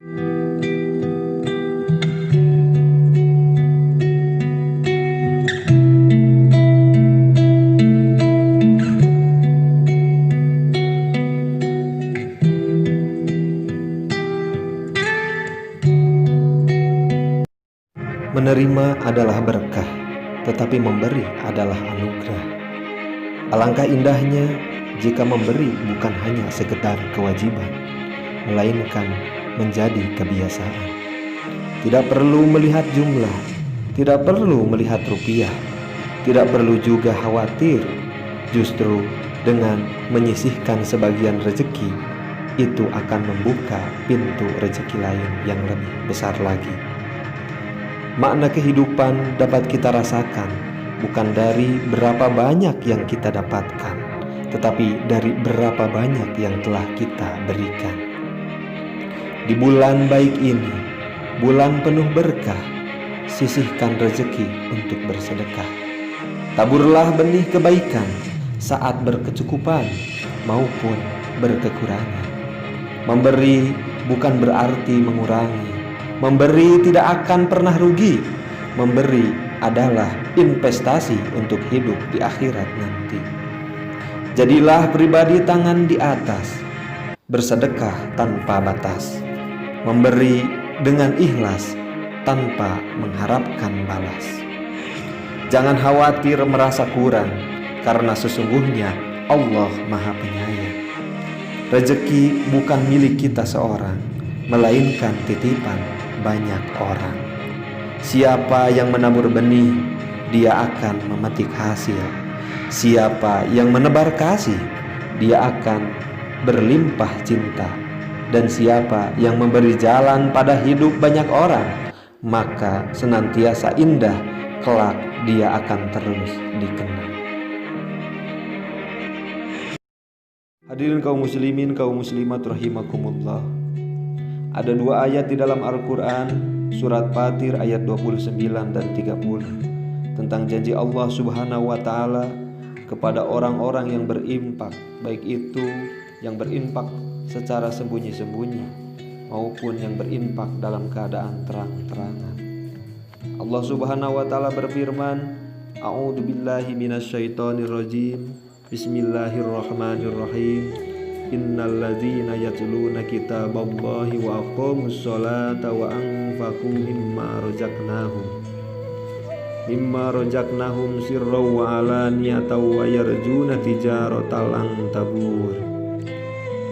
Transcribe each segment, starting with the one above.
Menerima adalah berkah, tetapi memberi adalah anugerah. Alangkah indahnya jika memberi bukan hanya sekedar kewajiban, melainkan menjadi kebiasaan. Tidak perlu melihat jumlah, tidak perlu melihat rupiah, tidak perlu juga khawatir. Justru dengan menyisihkan sebagian rezeki, itu akan membuka pintu rezeki lain yang lebih besar lagi. Makna kehidupan dapat kita rasakan bukan dari berapa banyak yang kita dapatkan, tetapi dari berapa banyak yang telah kita berikan. Di bulan baik ini, bulan penuh berkah, sisihkan rezeki untuk bersedekah. Taburlah benih kebaikan saat berkecukupan maupun berkekurangan. Memberi bukan berarti mengurangi. Memberi tidak akan pernah rugi. Memberi adalah investasi untuk hidup di akhirat nanti. Jadilah pribadi tangan di atas, bersedekah tanpa batas, memberi dengan ikhlas tanpa mengharapkan balas. Jangan khawatir merasa kurang, karena sesungguhnya Allah Maha Penyayang. Rezeki bukan milik kita seorang, melainkan titipan banyak orang. Siapa yang menabur benih, dia akan memetik hasil. Siapa yang menebar kasih, dia akan berlimpah cinta. Dan siapa yang memberi jalan pada hidup banyak orang, maka senantiasa indah, kelak dia akan terus dikenang. Hadirin kaum muslimin, kaum muslimat rahimakumullah. Ada dua ayat di dalam Al-Quran, surat Fatir ayat 29 dan 30, tentang janji Allah Subhanahu wa Ta'ala kepada orang-orang yang berinfak, baik itu yang berinfak secara sembunyi-sembunyi maupun yang berinfak dalam keadaan terang-terangan. Allah Subhanahu wa Ta'ala berfirman, A'udzu billahi minasyaitonir rajim. Bismillahirrahmanirrahim. Innal ladzina yatluna kitaballahi wa aqamus sholata wa anfaqu mimma razaqnahum sirran wa alaniyatan wa yarjuna tijaratan lan tabur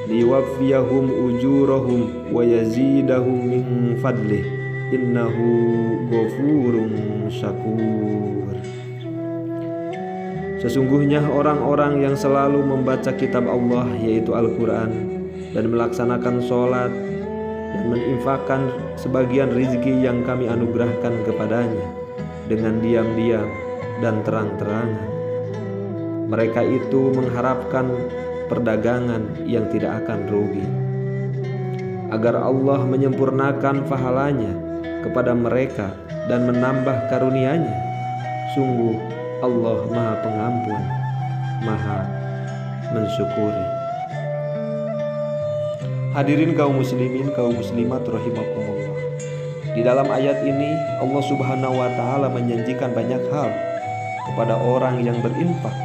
liwaffiyahum ujurahum wa yazidahum min fadlih innahu ghafurun syakur. Sesungguhnya orang-orang yang selalu membaca kitab Allah, yaitu Al-Quran, dan melaksanakan sholat dan menginfakkan sebagian rizki yang kami anugerahkan kepadanya dengan diam-diam dan terang-terangan, mereka itu mengharapkan perdagangan yang tidak akan rugi, agar Allah menyempurnakan pahalanya kepada mereka dan menambah karunia-Nya. Sungguh Allah Maha Pengampun, Maha Mensyukuri. Hadirin kaum muslimin, kaum muslimat rahimakumullah. Di dalam ayat ini Allah Subhanahu wa Ta'ala menjanjikan banyak hal kepada orang yang berinfak.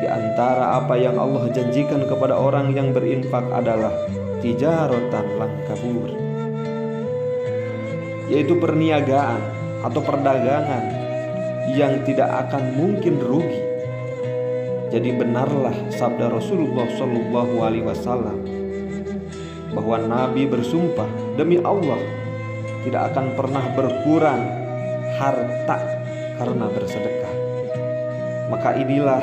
Di antara apa yang Allah janjikan kepada orang yang berinfak adalah tijaratan lan kabur, yaitu perniagaan atau perdagangan yang tidak akan mungkin rugi. Jadi benarlah sabda Rasulullah SAW bahwa Nabi bersumpah, demi Allah tidak akan pernah berkurang harta karena bersedekah. Maka inilah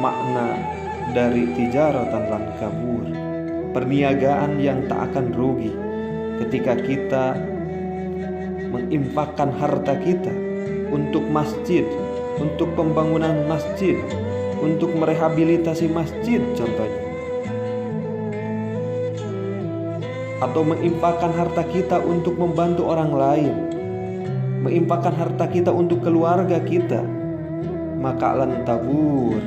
makna dari tijaratan lan kabur, perniagaan yang tak akan rugi ketika kita menginfakkan harta kita untuk masjid, untuk pembangunan masjid, untuk merehabilitasi masjid contohnya, atau menginfakkan harta kita untuk membantu orang lain, menginfakkan harta kita untuk keluarga kita, maka lan tabur,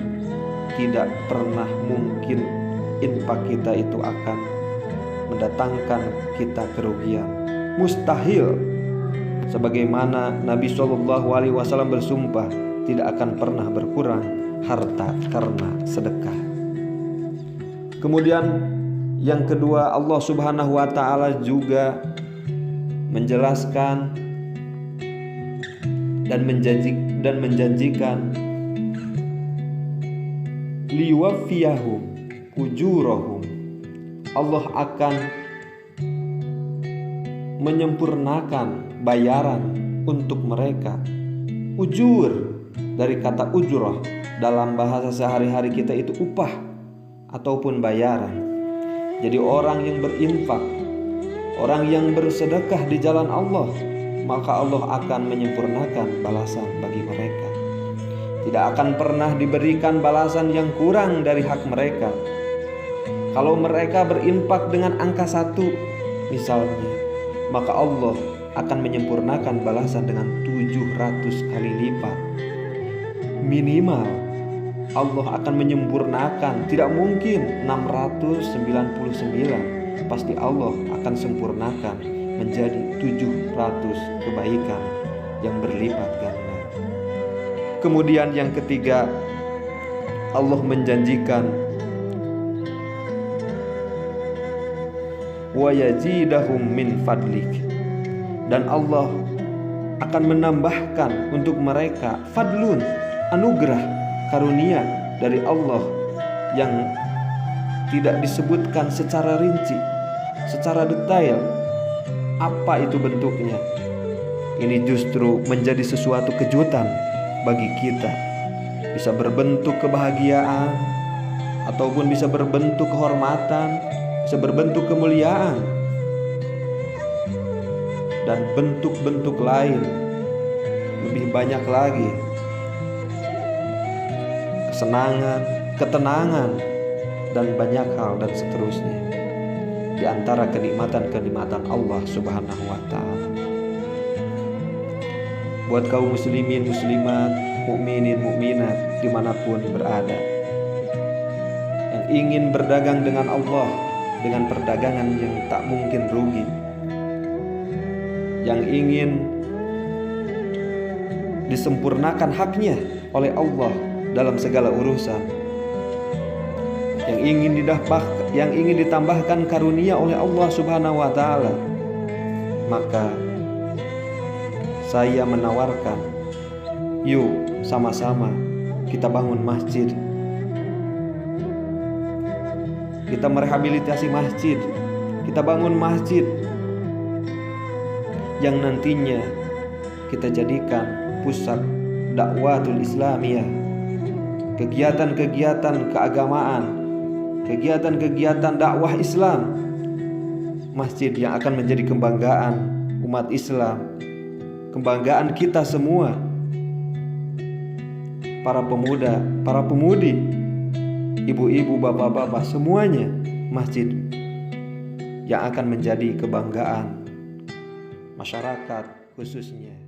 tidak pernah mungkin infak kita itu akan mendatangkan kita kerugian. Mustahil. Sebagaimana Nabi SAW bersumpah tidak akan pernah berkurang harta karena sedekah. Kemudian yang kedua, Allah Subhanahu wa taala juga menjelaskan dan menjanjikan liwafiyahum ujurahum. Allah akan menyempurnakan bayaran untuk mereka. Ujur dari kata ujurah, dalam bahasa sehari-hari kita itu upah ataupun bayaran. Jadi orang yang berinfak, orang yang bersedekah di jalan Allah, maka Allah akan menyempurnakan balasan bagi mereka. Tidak akan pernah diberikan balasan yang kurang dari hak mereka. Kalau mereka berinfak dengan angka 1 misalnya, maka Allah akan menyempurnakan balasan dengan 700 kali lipat. Minimal Allah akan menyempurnakan, tidak mungkin 699. Pasti Allah akan sempurnakan menjadi 700 kebaikan yang berlipat ganda. Kemudian yang ketiga, Allah menjanjikan wa yazidahum min fadlik, dan Allah akan menambahkan untuk mereka fadlun, anugerah, karunia dari Allah yang tidak disebutkan secara rinci, secara detail apa itu bentuknya. Ini justru menjadi sesuatu kejutan bagi kita. Bisa berbentuk kebahagiaan, ataupun bisa berbentuk kehormatan, bisa berbentuk kemuliaan, dan bentuk-bentuk lain lebih banyak lagi. Kesenangan, ketenangan, dan banyak hal dan seterusnya di antara kenikmatan-kenikmatan Allah Subhanahu wa taala. Buat kaum muslimin, muslimat, mukminin, mukminat dimanapun berada, yang ingin berdagang dengan Allah dengan perdagangan yang tak mungkin rugi, yang ingin disempurnakan haknya oleh Allah dalam segala urusan, yang ingin ditambahkan karunia oleh Allah Subhanahu wa taala, maka saya menawarkan, yuk sama-sama kita bangun masjid. Kita merehabilitasi masjid, kita bangun masjid yang nantinya kita jadikan pusat dakwatul Islamiyah, kegiatan-kegiatan keagamaan, kegiatan-kegiatan dakwah Islam. Masjid yang akan menjadi kebanggaan umat Islam, kebanggaan kita semua, para pemuda, para pemudi, ibu-ibu, bapak-bapak, semuanya. Masjid yang akan menjadi kebanggaan masyarakat khususnya.